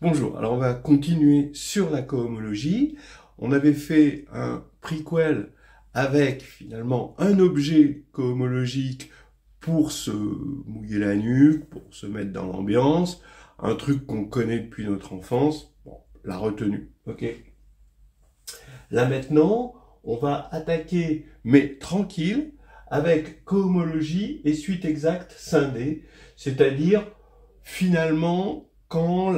Bonjour, alors on va continuer sur la cohomologie. On avait fait un prequel avec finalement un objet cohomologique pour se mouiller la nuque, pour se mettre dans l'ambiance, un truc qu'on connaît depuis notre enfance, bon, la retenue, ok. Là maintenant, on va attaquer, mais tranquille, avec cohomologie et suite exacte scindée, c'est-à-dire finalement quand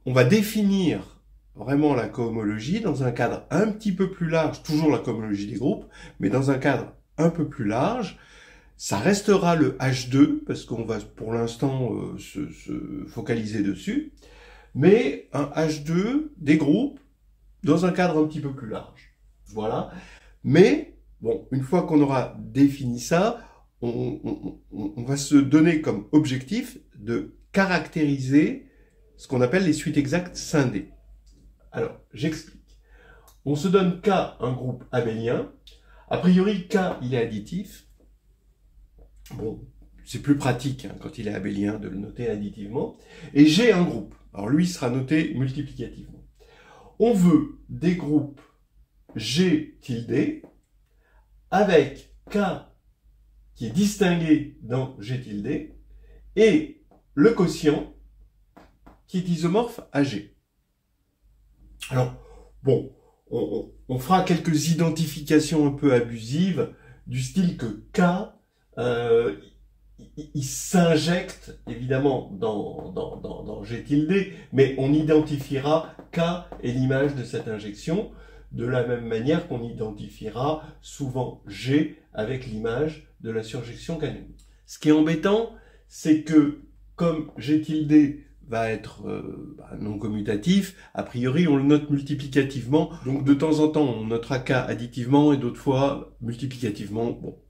on va définir vraiment la cohomologie dans un cadre un petit peu plus large, toujours la cohomologie des groupes, mais dans un cadre un peu plus large. Ça restera le H2, parce qu'on va pour l'instant se focaliser dessus, mais un H2 des groupes dans un cadre un petit peu plus large. Voilà. Mais, bon, une fois qu'on aura défini ça, on va se donner comme objectif de caractériser ce qu'on appelle les suites exactes scindées. Alors, j'explique. On se donne K un groupe abélien. A priori, K, il est additif. Bon, c'est plus pratique hein, quand il est abélien de le noter additivement. Et G un groupe. Alors lui sera noté multiplicativement. On veut des groupes G tilde avec K qui est distingué dans G tilde et le quotient qui est isomorphe à G. Alors, bon, on fera quelques identifications un peu abusives du style que K, il s'injecte évidemment dans G tilde, mais on identifiera K et l'image de cette injection, de la même manière qu'on identifiera souvent G avec l'image de la surjection canonique. Ce qui est embêtant, c'est que comme G tilde va être non commutatif, a priori on le note multiplicativement, donc de temps en temps on notera K additivement et d'autres fois multiplicativement. Bon,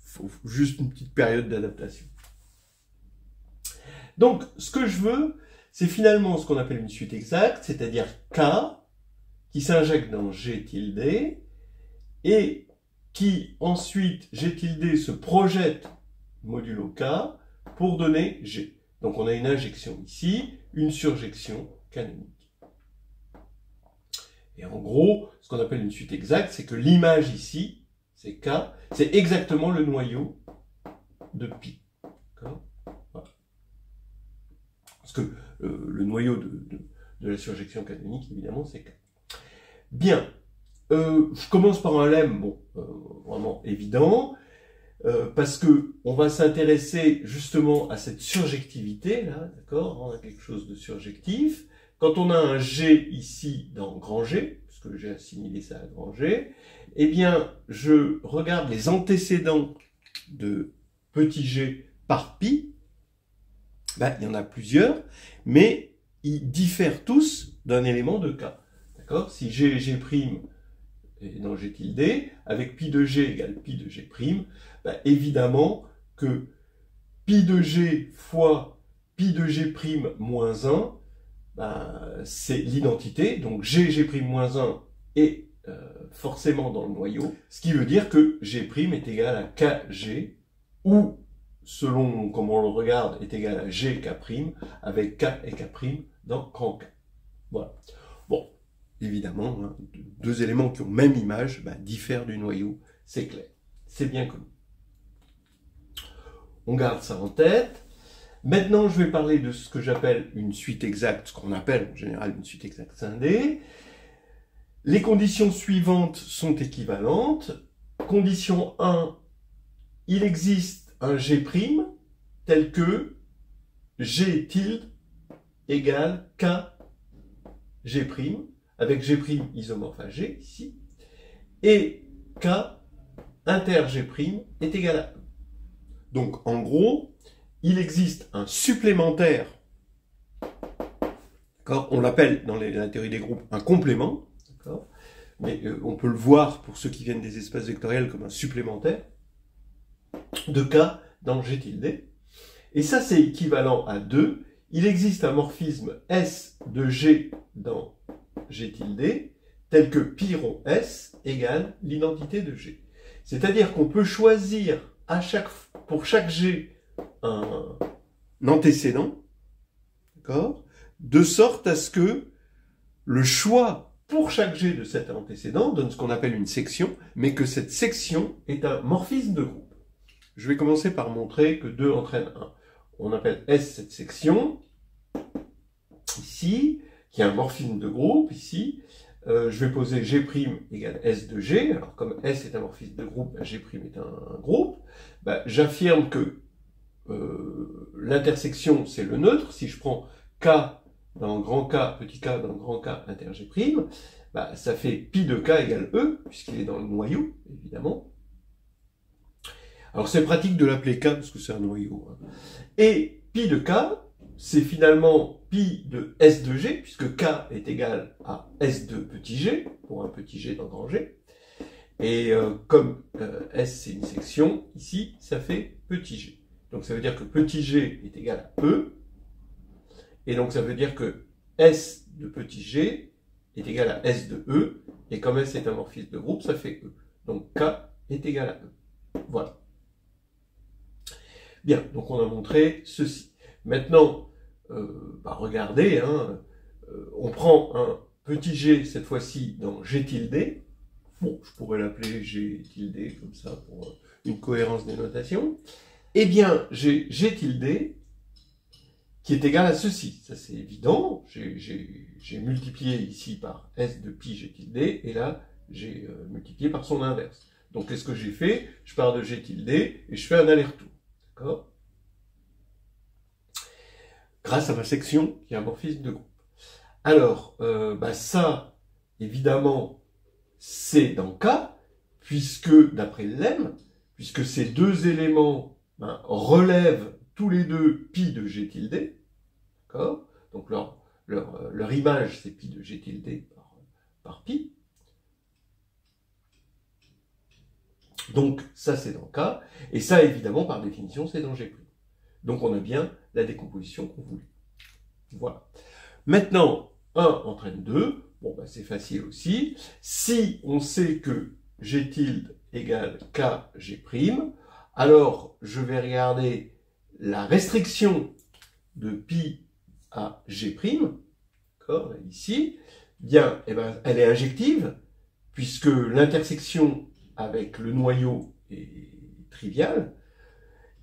faut juste une petite période d'adaptation. Donc ce que je veux, c'est finalement ce qu'on appelle une suite exacte, c'est-à-dire K qui s'injecte dans G tilde et qui ensuite G tilde se projette modulo K pour donner G. Donc on a une injection ici, une surjection canonique. Et en gros, ce qu'on appelle une suite exacte, c'est que l'image ici, c'est K, c'est exactement le noyau de pi. Voilà. Parce que le noyau de la surjection canonique, évidemment, c'est K. Bien, je commence par un lemme, bon, vraiment évident. Parce que on va s'intéresser justement à cette surjectivité, là, d'accord, on a quelque chose de surjectif. Quand on a un G ici dans grand G, parce que j'ai assimilé ça à grand G, eh bien, je regarde les antécédents de petit g par pi. Ben, il y en a plusieurs, mais ils diffèrent tous d'un élément de K. D'accord? Si G et G' et dans G tilde, avec pi de G égale pi de G', ben évidemment que pi de G fois pi de G' moins 1, ben, c'est l'identité, donc G' moins 1 est forcément dans le noyau, ce qui veut dire que G' est égal à KG, ou, selon comment on le regarde, est égal à GK', avec K et K' dans grand K. Voilà. Bon. Évidemment, hein, deux éléments qui ont même image diffèrent du noyau, c'est clair, c'est bien connu. On garde ça en tête. Maintenant, je vais parler de ce que j'appelle une suite exacte, ce qu'on appelle en général une suite exacte scindée. Les conditions suivantes sont équivalentes. Condition 1, il existe un G' tel que G tilde égale K G', avec G' isomorphe à G, ici, et K inter G' est égal à 1. Donc, en gros, il existe un supplémentaire, on l'appelle dans la théorie des groupes un complément, mais on peut le voir pour ceux qui viennent des espaces vectoriels comme un supplémentaire de K dans G tilde, et ça c'est équivalent à 2, il existe un morphisme S de G dans G tilde, tel que pi rho S égale l'identité de G. C'est-à-dire qu'on peut choisir pour chaque G un antécédent, d'accord, de sorte à ce que le choix pour chaque G de cet antécédent donne ce qu'on appelle une section, mais que cette section est un morphisme de groupe. Je vais commencer par montrer que 2 entraîne 1. On appelle S cette section, ici, qui est un morphisme de groupe, ici. Je vais poser G' égale S de G. Alors, comme S est un morphisme de groupe, G' est un groupe. J'affirme que l'intersection, c'est le neutre. Si je prends K dans grand K, petit k dans grand K inter G', ça fait pi de K égale E, puisqu'il est dans le noyau, évidemment. Alors, c'est pratique de l'appeler K, parce que c'est un noyau. Et pi de K, c'est finalement pi de S de G, puisque K est égal à S de petit g, pour un petit g dans grand G. Et comme S c'est une section, ici, ça fait petit g. Donc ça veut dire que petit g est égal à E, et donc ça veut dire que S de petit g est égal à S de E, et comme S est un morphisme de groupe, ça fait E. Donc K est égal à E. Voilà. Bien, donc on a montré ceci. Maintenant, regardez, on prend un petit g, cette fois-ci, dans G tilde. Bon, je pourrais l'appeler G tilde, comme ça, pour une cohérence des notations. Eh bien, j'ai G tilde, qui est égal à ceci. Ça, c'est évident. J'ai multiplié ici par S de pi G tilde, et là, j'ai multiplié par son inverse. Donc, qu'est-ce que j'ai fait? Je pars de G tilde, et je fais un aller-retour. D'accord? Grâce à ma section qui est un morphisme de groupe. Alors, ça, évidemment, c'est dans K, puisque, d'après le lemme, puisque ces deux éléments relèvent tous les deux pi de G tilde, d'accord? Donc leur image, c'est pi de G tilde par pi. Donc, ça, c'est dans K, et ça, évidemment, par définition, c'est dans G'. Donc, on a bien la décomposition qu'on voulait. Voilà. Maintenant, 1 entraîne 2. Bon, c'est facile aussi. Si on sait que G tilde égale KG', alors je vais regarder la restriction de pi à G', d'accord, ici. Bien, elle est injective, puisque l'intersection avec le noyau est triviale.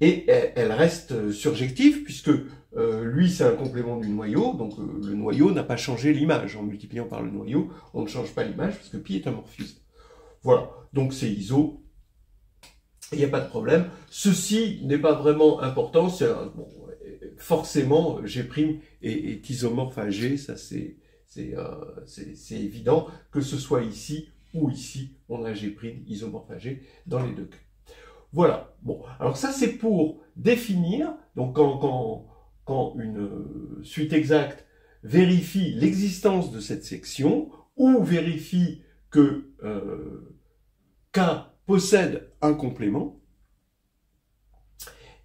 Et elle reste surjective, puisque lui, c'est un complément du noyau, donc le noyau n'a pas changé l'image. En multipliant par le noyau, on ne change pas l'image, parce que pi est un morphisme. Voilà, donc c'est iso, il n'y a pas de problème. Ceci n'est pas vraiment important, forcément, G' est isomorphe à G, ça c'est évident, que ce soit ici ou ici, on a G' isomorphe à G dans les deux cas. Voilà. Bon, alors ça c'est pour définir, donc quand une suite exacte vérifie l'existence de cette section, ou vérifie que K possède un complément,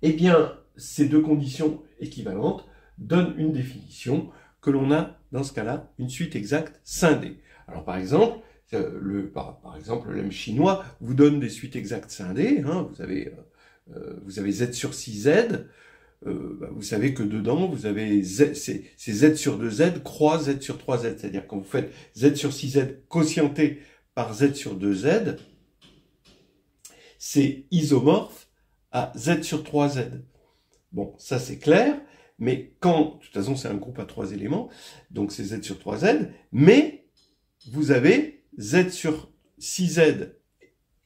eh bien, ces deux conditions équivalentes donnent une définition que l'on a, dans ce cas-là, une suite exacte scindée. Alors par exemple, le lemme chinois vous donne des suites exactes scindées. Vous avez Z sur 6Z. Vous savez que dedans, vous avez c'est Z sur 2Z croix Z sur 3Z. C'est-à-dire quand vous faites Z sur 6Z quotienté par Z sur 2Z, c'est isomorphe à Z sur 3Z. Bon, ça c'est clair, mais de toute façon c'est un groupe à 3 éléments, donc c'est Z sur 3Z, mais vous avez Z sur 6Z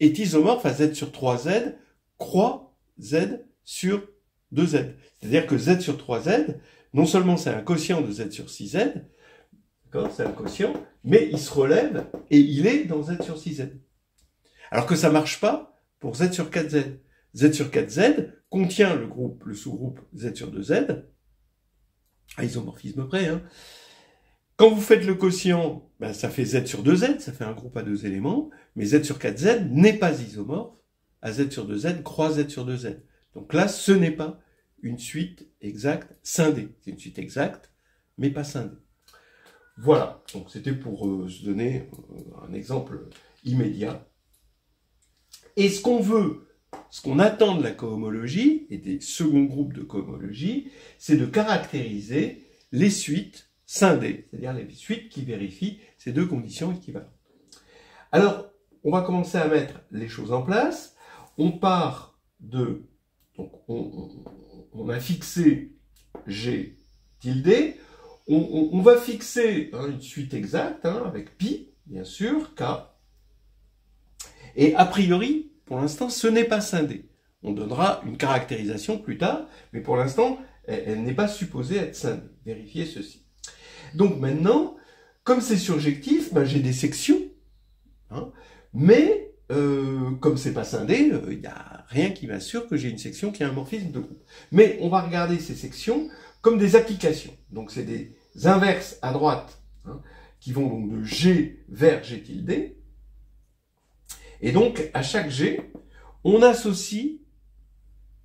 est isomorphe à Z sur 3Z croix Z sur 2Z. C'est-à-dire que Z sur 3Z, non seulement c'est un quotient de Z sur 6Z, d'accord, c'est un quotient, mais il se relève et il est dans Z sur 6Z. Alors que ça marche pas pour Z sur 4Z. Z sur 4Z contient le sous-groupe Z sur 2Z, à isomorphisme près. Quand vous faites le quotient, ça fait Z sur 2Z, ça fait un groupe à 2 éléments, mais Z sur 4Z n'est pas isomorphe à Z sur 2Z croix Z sur 2Z. Donc là, ce n'est pas une suite exacte scindée. C'est une suite exacte, mais pas scindée. Voilà, donc c'était pour se donner un exemple immédiat. Et ce qu'on attend de la cohomologie et des seconds groupes de cohomologie, c'est de caractériser les suites scindées, c'est-à-dire les suites qui vérifient ces deux conditions équivalentes. Alors, on va commencer à mettre les choses en place. On part de... Donc, on a fixé G tilde. On va fixer une suite exacte, avec pi, bien sûr, k. Et a priori, pour l'instant, ce n'est pas scindé. On donnera une caractérisation plus tard, mais pour l'instant, elle n'est pas supposée être scindée. Vérifiez ceci. Donc maintenant, comme c'est surjectif, j'ai des sections, mais comme c'est pas scindé, il n'y a rien qui m'assure que j'ai une section qui a un morphisme de groupe. Mais on va regarder ces sections comme des applications. Donc c'est des inverses à droite, qui vont donc de G vers G tilde. Et donc, à chaque G, on associe...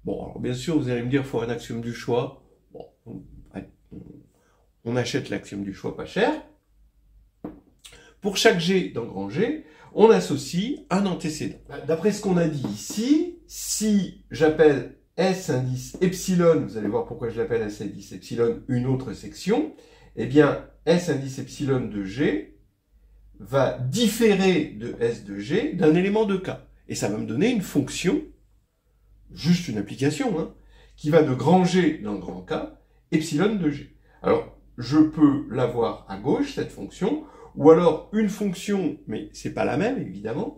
Bon, alors bien sûr, vous allez me dire, il faut un axiome du choix. Bon, on achète l'axiome du choix pas cher. Pour chaque G dans grand G, on associe un antécédent. D'après ce qu'on a dit ici, si j'appelle S indice epsilon, vous allez voir pourquoi je l'appelle S indice epsilon, une autre section, eh bien, S indice epsilon de G va différer de S de G d'un élément de K. Et ça va me donner une fonction, juste une application, qui va de grand G dans grand K, epsilon de G. Alors, je peux l'avoir à gauche, cette fonction, ou alors une fonction, mais c'est pas la même, évidemment,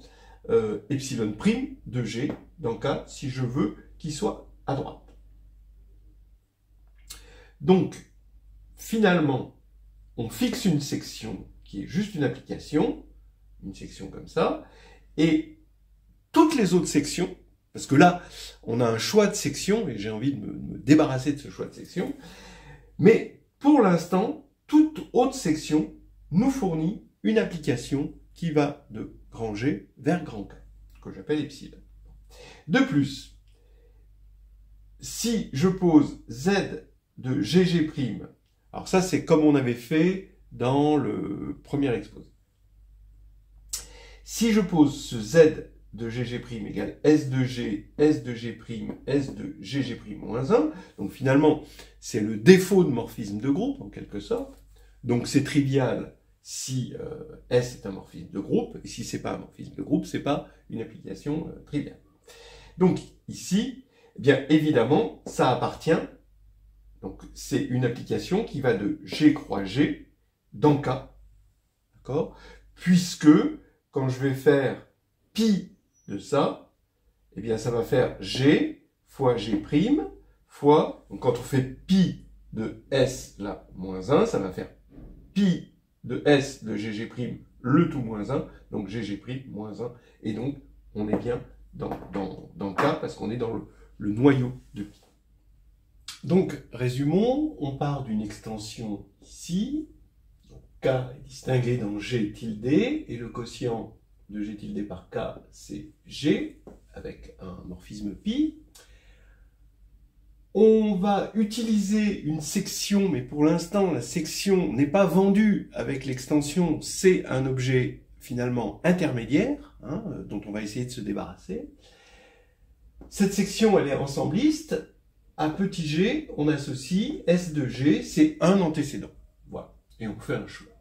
epsilon prime de G dans K, si je veux qu'il soit à droite. Donc, finalement, on fixe une section qui est juste une application, une section comme ça, et toutes les autres sections, parce que là, on a un choix de section, et j'ai envie de me débarrasser de ce choix de section, mais pour l'instant, toute autre section nous fournit une application qui va de grand G vers grand K, que j'appelle epsilon. De plus, si je pose Z de GG', alors ça c'est comme on avait fait dans le premier exposé. Si je pose ce Z de GG' égale S de G, S de G', S de GG' moins 1, donc finalement c'est le défaut de morphisme de groupe en quelque sorte, donc c'est trivial si S est un morphisme de groupe, et si c'est pas un morphisme de groupe, c'est pas une application triviale. Donc ici, eh bien évidemment, ça appartient, donc c'est une application qui va de G croix G dans K, d'accord? Puisque quand je vais faire pi de ça, eh bien ça va faire G fois G' fois, donc quand on fait pi de S là, moins 1, ça va faire pi de S de GG', le tout moins 1, donc GG' moins 1, et donc on est bien dans K, parce qu'on est dans le noyau de pi. Donc, résumons, on part d'une extension ici, donc K est distingué dans G tilde, et le quotient de G tilde par K, c'est G, avec un morphisme pi. On va utiliser une section, mais pour l'instant, la section n'est pas vendue avec l'extension, c'est un objet finalement intermédiaire, dont on va essayer de se débarrasser. Cette section, elle est ensembliste. À petit g, on associe S de G, c'est un antécédent. Voilà, et on fait un choix.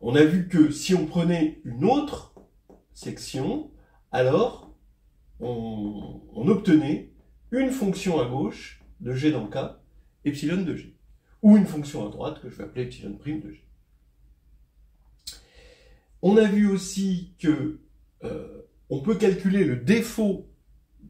On a vu que si on prenait une autre section, alors on obtenait une fonction à gauche de G dans K, epsilon de G. Ou une fonction à droite que je vais appeler epsilon prime de G. On a vu aussi que on peut calculer le défaut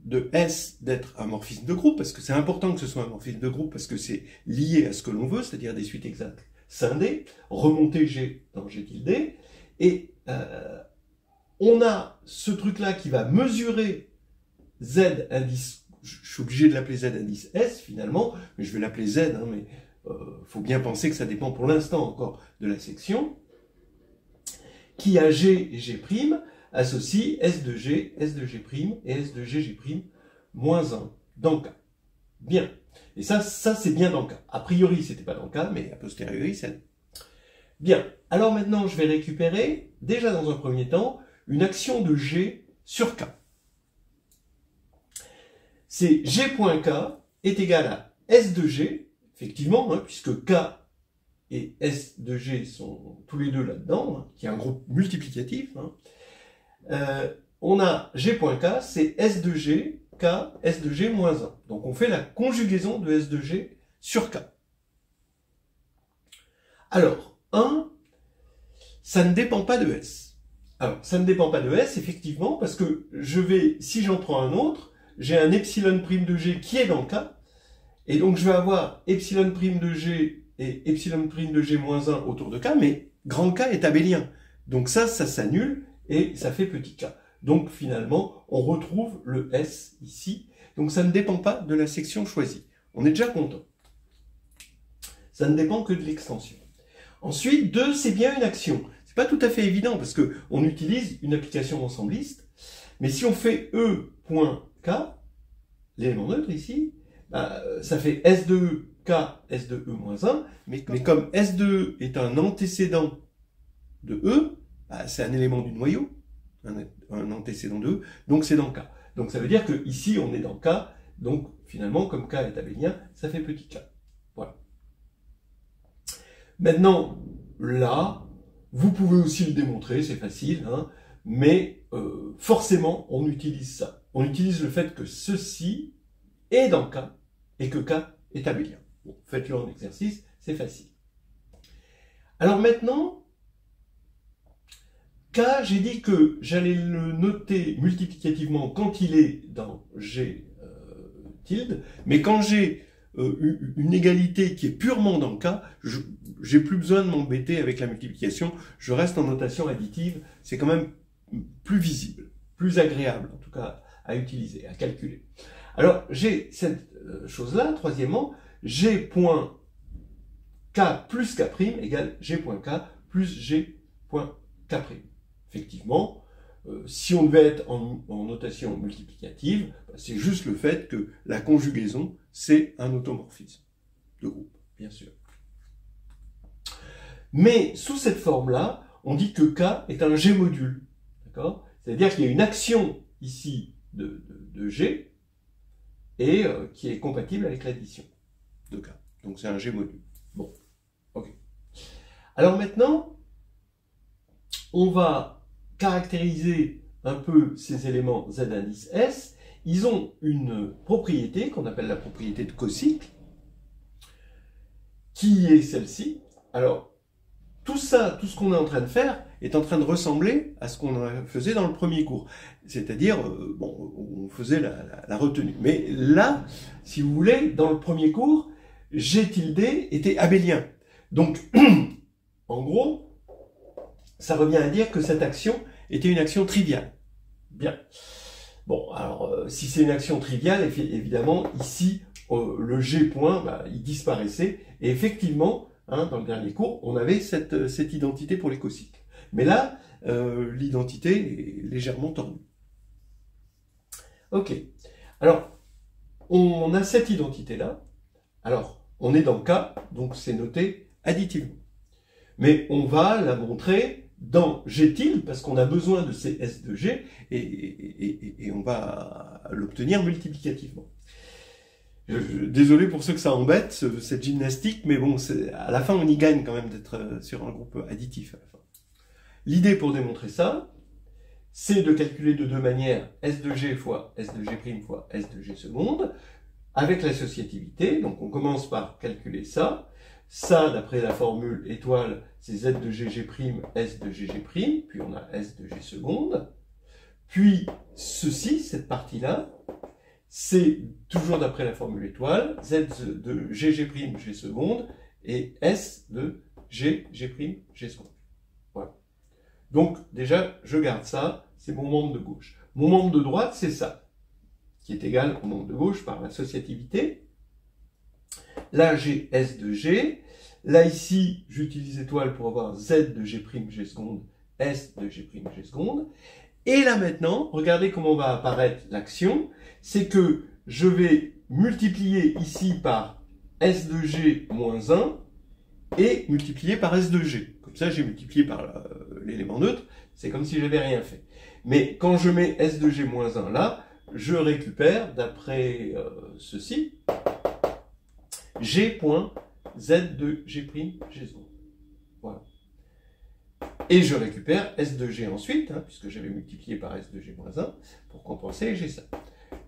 de S d'être un morphisme de groupe, parce que c'est important que ce soit un morphisme de groupe, parce que c'est lié à ce que l'on veut, c'est-à-dire des suites exactes scindées, remonter G dans G tilde, et on a ce truc-là qui va mesurer Z indice, je suis obligé de l'appeler Z indice S finalement, mais je vais l'appeler Z, mais faut bien penser que ça dépend pour l'instant encore de la section, qui a G et G' associe S de G, S de G' et S de GG' moins 1 dans K. Bien. Et ça c'est bien dans K. A priori, c'était pas dans K, mais a posteriori, c'est... Bien. Alors maintenant, je vais récupérer, déjà dans un premier temps, une action de G sur K. C'est G.K est égal à S de G, effectivement, puisque K et S de G sont tous les deux là-dedans, hein, qui est un groupe multiplicatif, hein, on a G.K, c'est S de G, K, S de G moins 1. Donc on fait la conjugaison de S de G sur K. Alors, 1, ça ne dépend pas de S. Alors, ça ne dépend pas de S, effectivement, parce que si j'en prends un autre, j'ai un epsilon prime de G qui est dans K, et donc je vais avoir epsilon prime de G et epsilon prime de G moins 1 autour de K, mais grand K est abélien. Donc ça s'annule, et ça fait petit k. Donc finalement, on retrouve le S ici. Donc ça ne dépend pas de la section choisie. On est déjà content. Ça ne dépend que de l'extension. Ensuite, 2, c'est bien une action. C'est pas tout à fait évident parce que on utilise une application ensembliste. Mais si on fait E.K, l'élément neutre ici, ça fait S de E, K, S de E moins 1. Mais comme S de E est un antécédent de E, c'est un élément du noyau, un antécédent de E, donc c'est dans K. Donc ça veut dire que ici on est dans K, donc finalement comme K est abélien, ça fait petit k. Voilà. Maintenant, là, vous pouvez aussi le démontrer, c'est facile, hein, mais forcément on utilise ça. On utilise le fait que ceci est dans K et que K est abélien. Bon, faites-le en exercice, c'est facile. Alors maintenant, K, j'ai dit que j'allais le noter multiplicativement quand il est dans G tilde, mais quand j'ai une égalité qui est purement dans K, j'ai plus besoin de m'embêter avec la multiplication, je reste en notation additive, c'est quand même plus visible, plus agréable en tout cas à utiliser, à calculer. Alors j'ai cette chose-là, troisièmement, G.K plus K' égale G.K plus G.K'. Effectivement, si on devait être en notation multiplicative, c'est juste le fait que la conjugaison, c'est un automorphisme de groupe, bien sûr. Mais sous cette forme-là, on dit que K est un G-module. D'accord ? C'est-à-dire qu'il y a une action ici de G et qui est compatible avec l'addition de K. Donc c'est un G-module. Bon, ok. Alors maintenant, on va caractériser un peu ces éléments Z indice S. Ils ont une propriété qu'on appelle la propriété de cocycle, qui est celle-ci. Alors, tout ça, tout ce qu'on est en train de faire, est en train de ressembler à ce qu'on faisait dans le premier cours. C'est-à-dire, bon, on faisait la retenue. Mais là, si vous voulez, dans le premier cours, G tilde était abélien. Donc, en gros, ça revient à dire que cette action était une action triviale. Bien. Bon, alors, si c'est une action triviale, évidemment, ici, le G point, il disparaissait. Et effectivement, hein, dans le dernier cours, on avait cette identité pour les cocycles. Mais là, l'identité est légèrement tordue. Ok. Alors, on a cette identité-là. Alors, on est dans K, donc c'est noté additivement. Mais on va la montrer dans G tilde, parce qu'on a besoin de ces S de G, et on va l'obtenir multiplicativement. Désolé pour ceux que ça embête, cette gymnastique, mais bon, à la fin, on y gagne quand même d'être sur un groupe additif à la fin. L'idée pour démontrer ça, c'est de calculer de deux manières S de G fois S de G' fois S de G seconde, avec l'associativité. Donc on commence par calculer ça. Ça, d'après la formule étoile, c'est Z de GG', S de GG', puis on a S de G seconde. Puis ceci, cette partie-là, c'est toujours d'après la formule étoile, Z de GG', G seconde, et S de G, G', G seconde. Voilà. Donc déjà, je garde ça, c'est mon membre de gauche. Mon membre de droite, c'est ça, qui est égal au membre de gauche par l'associativité. Là, j'ai S de G. Là, ici, j'utilise étoile pour avoir Z de G', G seconde, S de G', G seconde. Et là, maintenant, regardez comment va apparaître l'action. C'est que je vais multiplier ici par S de G moins 1 et multiplier par S de G. Comme ça, j'ai multiplié par l'élément neutre. C'est comme si j'avais rien fait. Mais quand je mets S de G moins 1 là, je récupère, d'après ceci, G point Z de G', G seconde. Voilà. Et je récupère S de G ensuite, hein, puisque j'avais multiplié par S de G moins 1 pour compenser G ça.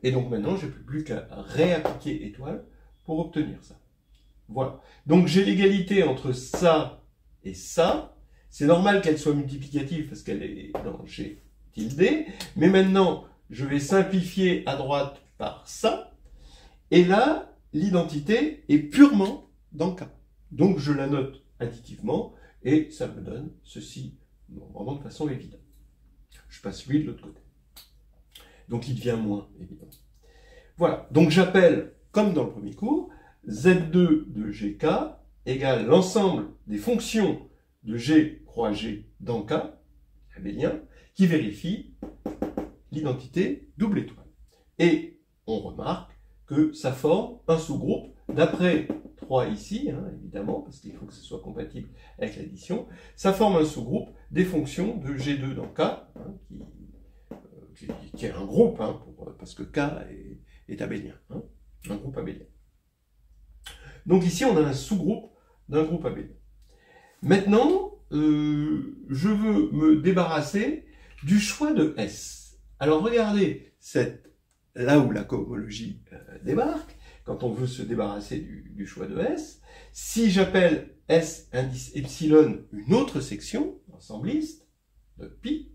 Et donc maintenant, je n'ai plus qu'à réappliquer étoile pour obtenir ça. Voilà. Donc j'ai l'égalité entre ça et ça. C'est normal qu'elle soit multiplicative parce qu'elle est dans G tilde. Mais maintenant, je vais simplifier à droite par ça. Et là, l'identité est purement dans K. Donc je la note additivement et ça me donne ceci, vraiment de façon évidente. Je passe lui de l'autre côté. Donc il devient moins évident. Voilà, donc j'appelle, comme dans le premier cours, Z2 de GK égale l'ensemble des fonctions de G croix G dans K, abélien, qui vérifie l'identité double étoile. Et on remarque que ça forme un sous-groupe, d'après 3 ici, hein, évidemment, parce qu'il faut que ce soit compatible avec l'addition, ça forme un sous-groupe des fonctions de G2 dans K, hein, qui est un groupe, hein, parce que K est abélien, hein, un groupe abélien. Donc ici, on a un sous-groupe d'un groupe abélien. Maintenant, je veux me débarrasser du choix de S. Alors regardez, là où la cohomologie débarque, quand on veut se débarrasser du choix de S, si j'appelle S indice epsilon une autre section, ensembliste, de pi,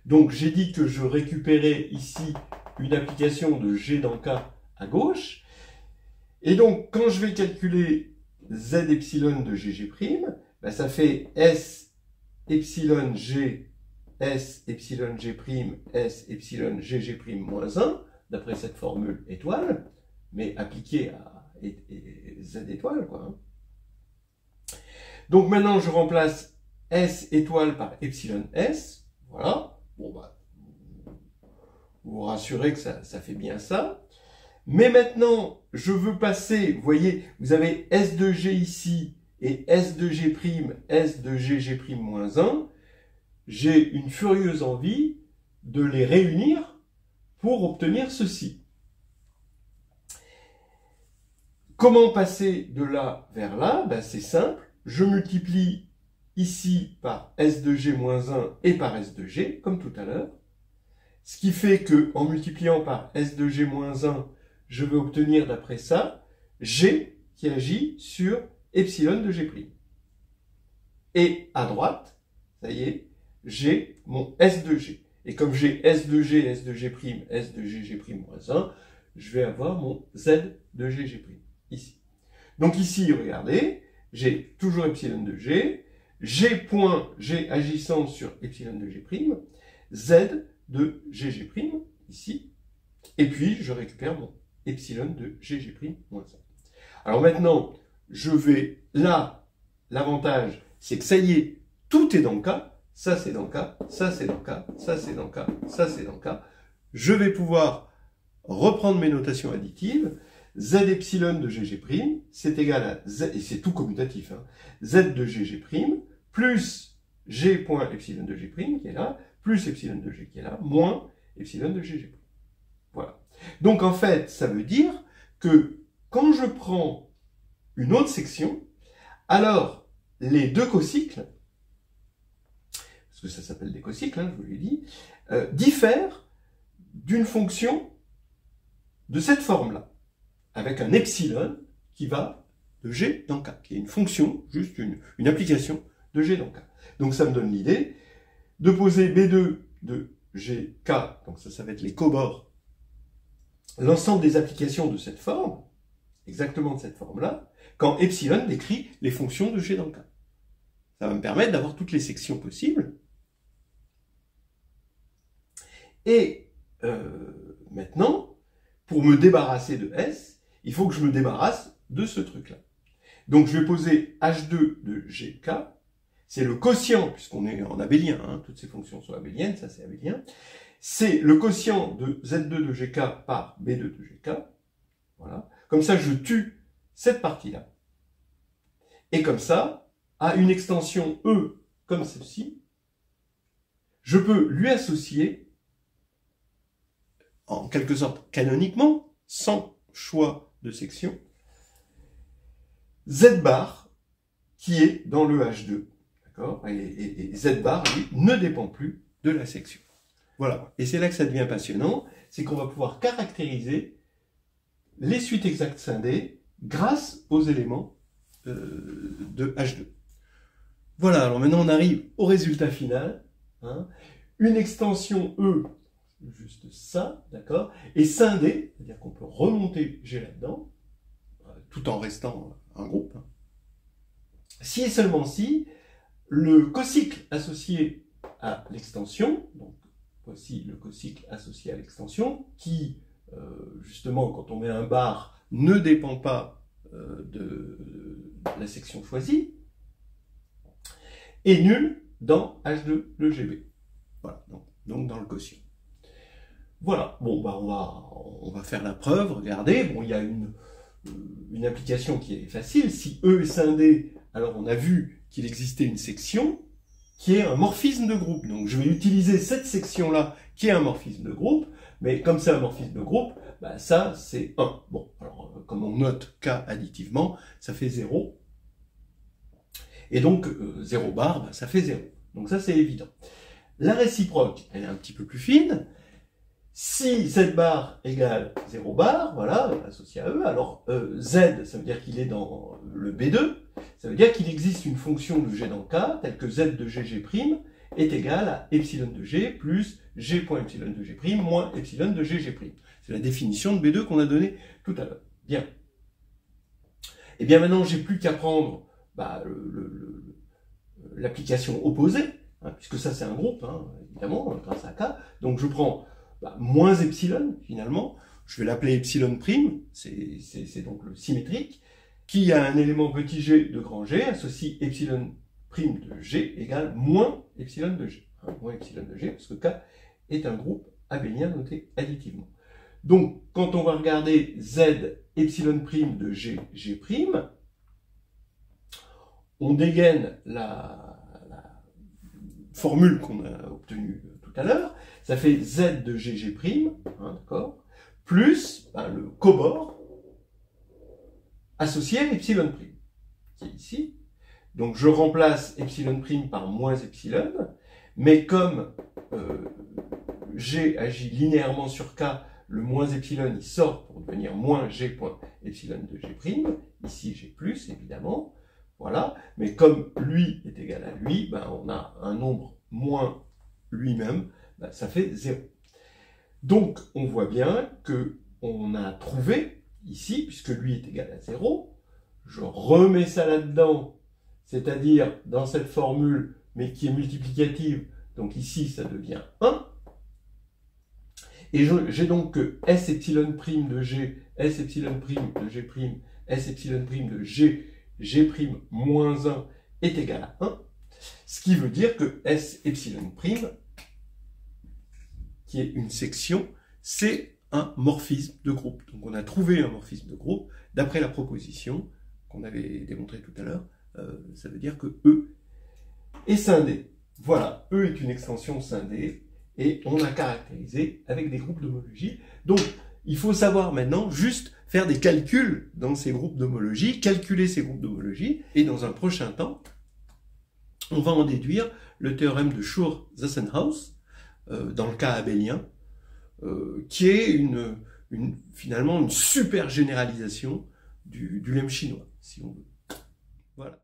donc j'ai dit que je récupérais ici une application de G dans K à gauche, et donc quand je vais calculer Z epsilon de GG', ben ça fait S epsilon G, S epsilon G', S epsilon GG' moins 1, d'après cette formule étoile, mais appliquée à Z étoile, quoi. Donc maintenant, je remplace S étoile par epsilon S, voilà. Bon, bah, vous vous rassurez que ça fait bien ça. Mais maintenant, je veux passer, vous voyez, vous avez S de G ici, et S de G', S de GG' moins 1. J'ai une furieuse envie de les réunir pour obtenir ceci. Comment passer de là vers là? Ben, c'est simple, je multiplie ici par S de G moins 1 et par S de G, comme tout à l'heure. Ce qui fait que, en multipliant par S de G moins 1, je vais obtenir d'après ça G qui agit sur epsilon de G'. Et à droite, ça y est, j'ai mon S de G. Et comme j'ai S de G, S de G', S de GG' moins 1, je vais avoir mon Z de GG', ici. Donc ici, regardez, j'ai toujours epsilon de G, G point G agissant sur epsilon de G', Z de GG', ici, et puis je récupère mon epsilon de GG' moins 1. Alors maintenant, je vais, là, l'avantage, c'est que ça y est, tout est dans le K, ça c'est dans le K, ça c'est dans le K, ça c'est dans le K, ça c'est dans le K. Je vais pouvoir reprendre mes notations additives. Z epsilon de GG', c'est égal à Z, et c'est tout commutatif, hein, Z de GG' plus G point epsilon de G' qui est là, plus epsilon de G qui est là, moins epsilon de GG'. Voilà. Donc en fait, ça veut dire que quand je prends une autre section, alors les deux cocycles, parce que ça s'appelle des cocycles, hein, je vous l'ai dit, diffèrent d'une fonction de cette forme-là, avec un epsilon qui va de G dans K, qui est une fonction, juste une application de G dans K. Donc ça me donne l'idée de poser B2 de GK, donc ça va être les cobords, l'ensemble des applications de cette forme, exactement de cette forme-là, quand epsilon décrit les fonctions de G dans K. Ça va me permettre d'avoir toutes les sections possibles. Et maintenant, pour me débarrasser de S, il faut que je me débarrasse de ce truc-là. Donc je vais poser H2 de GK, c'est le quotient, puisqu'on est en abélien, hein, toutes ces fonctions sont abéliennes, ça c'est abélien, c'est le quotient de Z2 de GK par B2 de GK, voilà. Comme ça je tue cette partie-là. Et comme ça, à une extension E comme celle-ci, je peux lui associer, en quelque sorte canoniquement, sans choix de section, Z bar qui est dans le H2. D'accord ? Et Z bar, lui, ne dépend plus de la section. Voilà. Et c'est là que ça devient passionnant, c'est qu'on va pouvoir caractériser les suites exactes scindées grâce aux éléments de H2. Voilà, alors maintenant on arrive au résultat final. Hein. Une extension E, juste ça, d'accord, est scindée, c'est-à-dire qu'on peut remonter G là-dedans, tout en restant un groupe. Hein. Si et seulement si, le cocycle associé à l'extension, donc voici le cocycle associé à l'extension, qui, justement, quand on met un bar, ne dépend pas de la section choisie, est nul dans H2 de GB. Voilà, donc dans le quotient. Voilà, bon, bah on va faire la preuve, regardez, bon, il y a une application qui est facile, si E est scindé, alors on a vu qu'il existait une section qui est un morphisme de groupe. Donc je vais utiliser cette section-là qui est un morphisme de groupe, mais comme c'est un morphisme de groupe, bah ça c'est 1. Bon, alors comme on note K additivement, ça fait 0. Et donc 0 bar, bah, ça fait 0. Donc ça c'est évident. La réciproque, elle est un petit peu plus fine. Si Z bar égale 0 bar, voilà, associé à E, alors Z, ça veut dire qu'il est dans le B2, ça veut dire qu'il existe une fonction de G dans K, telle que Z de G, G' est égale à epsilon de G plus G.epsilon de G' moins epsilon de G, G'. C'est la définition de B2 qu'on a donnée tout à l'heure. Bien. Et bien maintenant, j'ai plus qu'à prendre bah, l'application opposée, hein, puisque ça c'est un groupe, hein, évidemment, grâce à K. Donc je prends moins epsilon, finalement, je vais l'appeler epsilon prime, c'est donc le symétrique, qui a un élément petit g de grand G, associe epsilon prime de G égale moins epsilon de G. Hein, moins epsilon de G, parce que K est un groupe abélien noté additivement. Donc, quand on va regarder Z epsilon prime de G, G', on dégaine la formule qu'on a obtenue tout à l'heure, ça fait Z de G, G', hein, d'accord, plus le cobord associé à epsilon prime, qui est ici. Donc je remplace epsilon prime par moins epsilon, mais comme G agit linéairement sur K, le moins epsilon il sort pour devenir moins G point epsilon de G', ici G plus évidemment, voilà, mais comme lui est égal à lui, on a un nombre moins lui-même, ça fait 0. Donc on voit bien que on a trouvé ici, puisque lui est égal à 0, je remets ça là-dedans, c'est-à-dire dans cette formule, mais qui est multiplicative, donc ici ça devient 1, et j'ai donc que S epsilon prime de G, S epsilon prime de G', S epsilon prime de G, G' moins 1 est égal à 1, ce qui veut dire que S epsilon prime, qui est une section, c'est un morphisme de groupe. Donc on a trouvé un morphisme de groupe d'après la proposition qu'on avait démontrée tout à l'heure. Ça veut dire que E est scindé. Voilà, E est une extension scindée et on l'a caractérisé avec des groupes d'homologie. Donc il faut savoir maintenant juste faire des calculs dans ces groupes d'homologie, calculer ces groupes d'homologie, et dans un prochain temps, on va en déduire le théorème de Schur-Zassenhaus, dans le cas abélien, qui est finalement une super généralisation du lemme chinois, si on veut. Voilà.